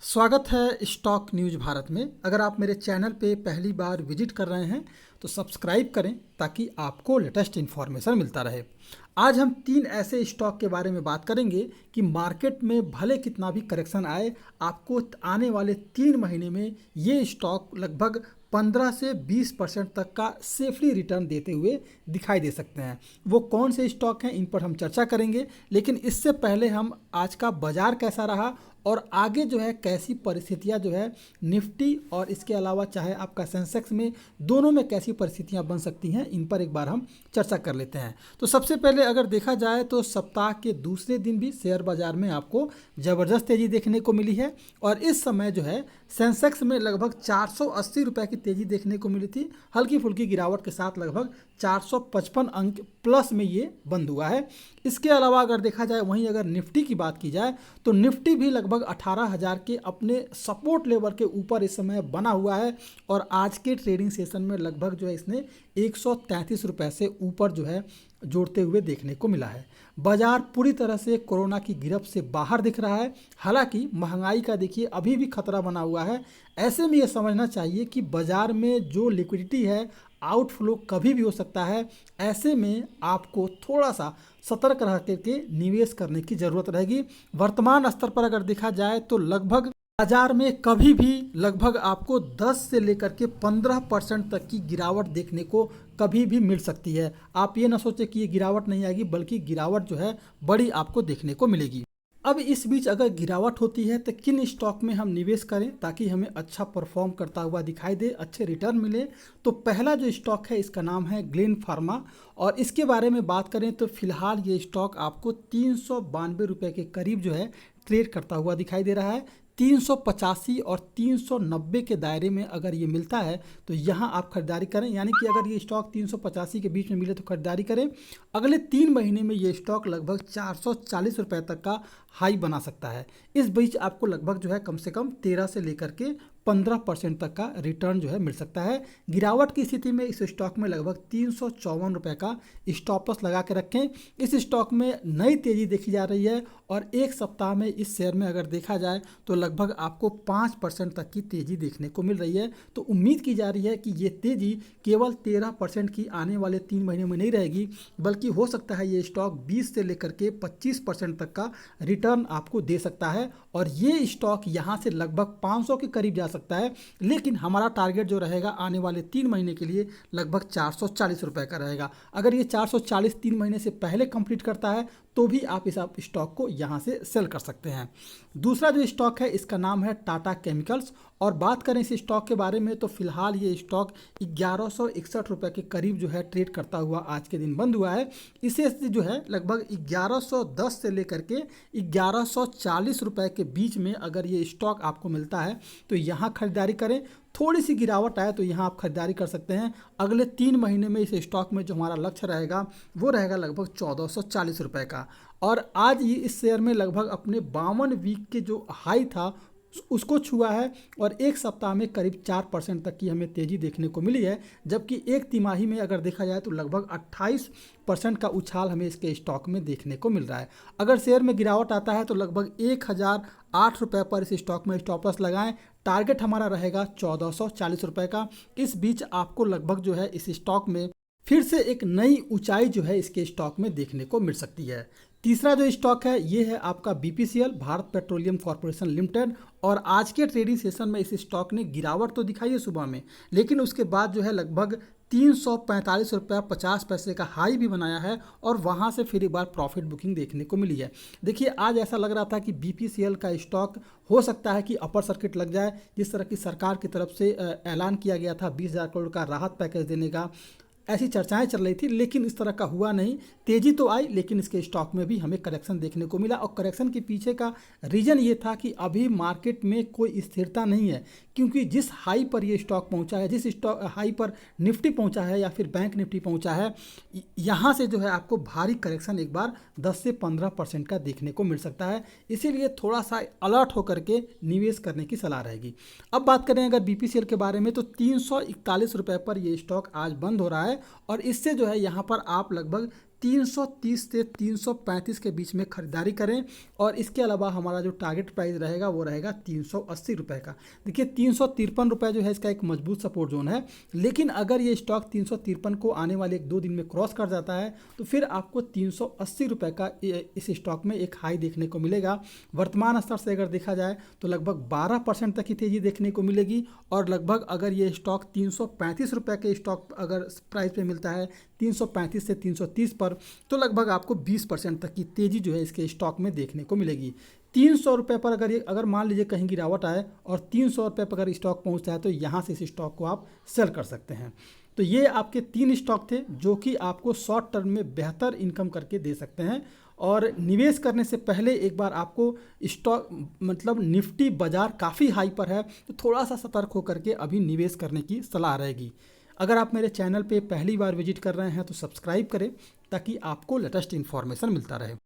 स्वागत है stock news Bharat में। अगर आप मेरे चैनल पे पहली बार विजिट कर रहे हैं तो सब्सक्राइब करें ताकि आपको लेटेस्ट इन्फॉर्मेशन मिलता रहे। आज हम 3 ऐसे स्टॉक के बारे में बात करेंगे कि मार्केट में भले कितना भी करेक्शन आए, आपको आने वाले 3 महीने में ये स्टॉक लगभग 15 से 20% तक का सेफली रिटर्न देते हुए दिखाई दे सकते हैं। वो कौन से स्टॉक हैं, इन पर हम चर्चा करेंगे। लेकिन इससे पहले हम आज का बाजार कैसा रहा और आगे जो है कैसी परिस्थितियां जो है निफ्टी और इसके अलावा चाहे आपका सेंसेक्स में, दोनों में कैसी परिस्थितियां बन सकती हैं, इन पर एक बार हम चर्चा कर लेते हैं। तो सबसे पहले अगर देखा जाए तो सप्ताह के दूसरे दिन भी शेयर बाजार में आपको ज़बरदस्त तेज़ी देखने को मिली है और इस समय जो है सेंसेक्स में लगभग 480 रुपये की तेज़ी देखने को मिली थी। हल्की फुल्की गिरावट के साथ लगभग 455 अंक प्लस में ये बंद हुआ है। इसके अलावा अगर देखा जाए वहीं अगर निफ्टी की बात की जाए तो निफ्टी भी लगभग 18,000 के अपने सपोर्ट लेवल के ऊपर इस समय बना हुआ है और आज के ट्रेडिंग सेशन में लगभग जो है इसने 133 रुपये से ऊपर जो है जोड़ते हुए देखने को मिला है। बाजार पूरी तरह से कोरोना की गिरफ्त से बाहर दिख रहा है। हालांकि महंगाई का देखिए अभी भी खतरा बना हुआ है। ऐसे में ये समझना चाहिए कि बाजार में जो लिक्विडिटी है, आउटफ्लो कभी भी हो सकता है। ऐसे में आपको थोड़ा सा सतर्क रह करके निवेश करने की ज़रूरत रहेगी। वर्तमान स्तर पर अगर देखा जाए तो लगभग बाजार में कभी भी लगभग आपको 10 से लेकर के 15% तक की गिरावट देखने को कभी भी मिल सकती है। आप ये ना सोचें कि ये गिरावट नहीं आएगी, बल्कि गिरावट जो है बड़ी आपको देखने को मिलेगी। अब इस बीच अगर गिरावट होती है तो किन स्टॉक में हम निवेश करें ताकि हमें अच्छा परफॉर्म करता हुआ दिखाई दे, अच्छे रिटर्न मिले। तो पहला जो स्टॉक है इसका नाम है ग्लेन फार्मा और इसके बारे में बात करें तो फिलहाल ये स्टॉक आपको 392 रुपये के करीब जो है ट्रेड करता हुआ दिखाई दे रहा है। 385 और 390 के दायरे में अगर ये मिलता है तो यहाँ आप खरीदारी करें, यानी कि अगर ये स्टॉक 385 के बीच में मिले तो खरीदारी करें। अगले 3 महीने में ये स्टॉक लगभग 440 रुपये तक का हाई बना सकता है। इस बीच आपको लगभग जो है कम से कम 13 से लेकर के 15% तक का रिटर्न जो है मिल सकता है। गिरावट की स्थिति में इस स्टॉक में लगभग 354 रुपये का स्टॉप लॉस लगा के रखें। इस स्टॉक में नई तेज़ी देखी जा रही है और एक सप्ताह में इस शेयर में अगर देखा जाए तो लगभग आपको 5% तक की तेज़ी देखने को मिल रही है। तो उम्मीद की जा रही है कि ये तेज़ी केवल 13% की आने वाले 3 महीने में नहीं रहेगी, बल्कि हो सकता है ये स्टॉक 20 से लेकर के 25% तक का रिटर्न आपको दे सकता है और ये स्टॉक यहाँ से लगभग 500 के करीब जा सकता है। लेकिन हमारा टारगेट जो रहेगा आने वाले 3 महीने के लिए लगभग 440 रुपये का रहेगा। अगर ये 440 3 महीने से पहले कंप्लीट करता है तो भी आप इस स्टॉक को यहाँ से सेल कर सकते हैं। दूसरा जो स्टॉक है इसका नाम है टाटा केमिकल्स और बात करें इस स्टॉक के बारे में तो फिलहाल ये स्टॉक 1161 रुपये के करीब जो है ट्रेड करता हुआ आज के दिन बंद हुआ है। इसे जो है लगभग 1110 से लेकर के 1140 रुपये के बीच में अगर ये स्टॉक आपको मिलता है तो यहाँ खरीदारी करें। थोड़ी सी गिरावट आए तो यहाँ आप खरीदारी कर सकते हैं। अगले 3 महीने में इस स्टॉक में जो हमारा लक्ष्य रहेगा वो रहेगा लगभग 1440 रुपये का और आज ये इस शेयर में लगभग अपने 52 वीक के जो हाई था उसको छुआ है और एक सप्ताह में करीब 4% तक की हमें तेज़ी देखने को मिली है, जबकि एक तिमाही में अगर देखा जाए तो लगभग 28% का उछाल हमें इसके स्टॉक में देखने को मिल रहा है। अगर शेयर में गिरावट आता है तो लगभग 1008 रुपये पर इस स्टॉक में स्टॉप लॉस लगाएं। टारगेट हमारा रहेगा 1440 रुपये का। इस बीच आपको लगभग जो है इस स्टॉक में फिर से एक नई ऊंचाई जो है इसके स्टॉक में देखने को मिल सकती है। तीसरा जो स्टॉक है ये है आपका BPCL, Bharat petroleum corporation limited और आज के ट्रेडिंग सेशन में इस स्टॉक ने गिरावट तो दिखाई है सुबह में, लेकिन उसके बाद जो है लगभग 345 रुपया 50 पैसे का हाई भी बनाया है और वहां से फिर एक बार प्रॉफिट बुकिंग देखने को मिली है। देखिए आज ऐसा लग रहा था कि बीपीसीएल का स्टॉक हो सकता है कि अपर सर्किट लग जाए, जिस तरह की सरकार की तरफ से ऐलान किया गया था 20,000 करोड़ का राहत पैकेज देने का, ऐसी चर्चाएं चल रही थी, लेकिन इस तरह का हुआ नहीं। तेजी तो आई लेकिन इसके स्टॉक में भी हमें करेक्शन देखने को मिला और करेक्शन के पीछे का रीजन ये था कि अभी मार्केट में कोई स्थिरता नहीं है, क्योंकि जिस हाई पर ये स्टॉक पहुंचा है, जिस स्टॉक हाई पर निफ्टी पहुंचा है या फिर बैंक निफ्टी पहुंचा है, यहाँ से जो है आपको भारी करेक्शन एक बार 10 से 15% का देखने को मिल सकता है। इसीलिए थोड़ा सा अलर्ट होकर के निवेश करने की सलाह रहेगी। अब बात करें अगर बीपीसीएल के बारे में तो 341 रुपये पर ये स्टॉक आज बंद हो रहा है और इससे जो है यहाँ पर आप लगभग 330 से 335 के बीच में खरीदारी करें। और इसके अलावा हमारा जो टारगेट प्राइस रहेगा वो रहेगा 380 रुपये का। देखिए 353 रुपये जो है इसका एक मजबूत सपोर्ट जोन है, लेकिन अगर ये स्टॉक 353 को आने वाले 1-2 दिन में क्रॉस कर जाता है तो फिर आपको 380 रुपये का इस स्टॉक में एक हाई देखने को मिलेगा। वर्तमान स्तर से अगर देखा जाए तो लगभग 12% तक की तेज़ी देखने को मिलेगी। और लगभग अगर ये स्टॉक 335 रुपये के स्टॉक अगर प्राइस पे मिलता है 335 से 330 पर, तो लगभग आपको 20% तक की तेज़ी जो है इसके स्टॉक में देखने को मिलेगी। 300 रुपये पर अगर मान लीजिए कहीं गिरावट आए और 300 रुपये पर अगर स्टॉक पहुंचता है तो यहाँ से इस स्टॉक को आप सेल कर सकते हैं। तो ये आपके 3 स्टॉक थे जो कि आपको शॉर्ट टर्म में बेहतर इनकम करके दे सकते हैं। और निवेश करने से पहले एक बार आपको स्टॉक मतलब निफ्टी बाज़ार काफ़ी हाई पर है तो थोड़ा सा सतर्क होकर के अभी निवेश करने की सलाह रहेगी। अगर आप मेरे चैनल पे पहली बार विजिट कर रहे हैं तो सब्सक्राइब करें ताकि आपको लेटेस्ट इन्फॉर्मेशन मिलता रहे।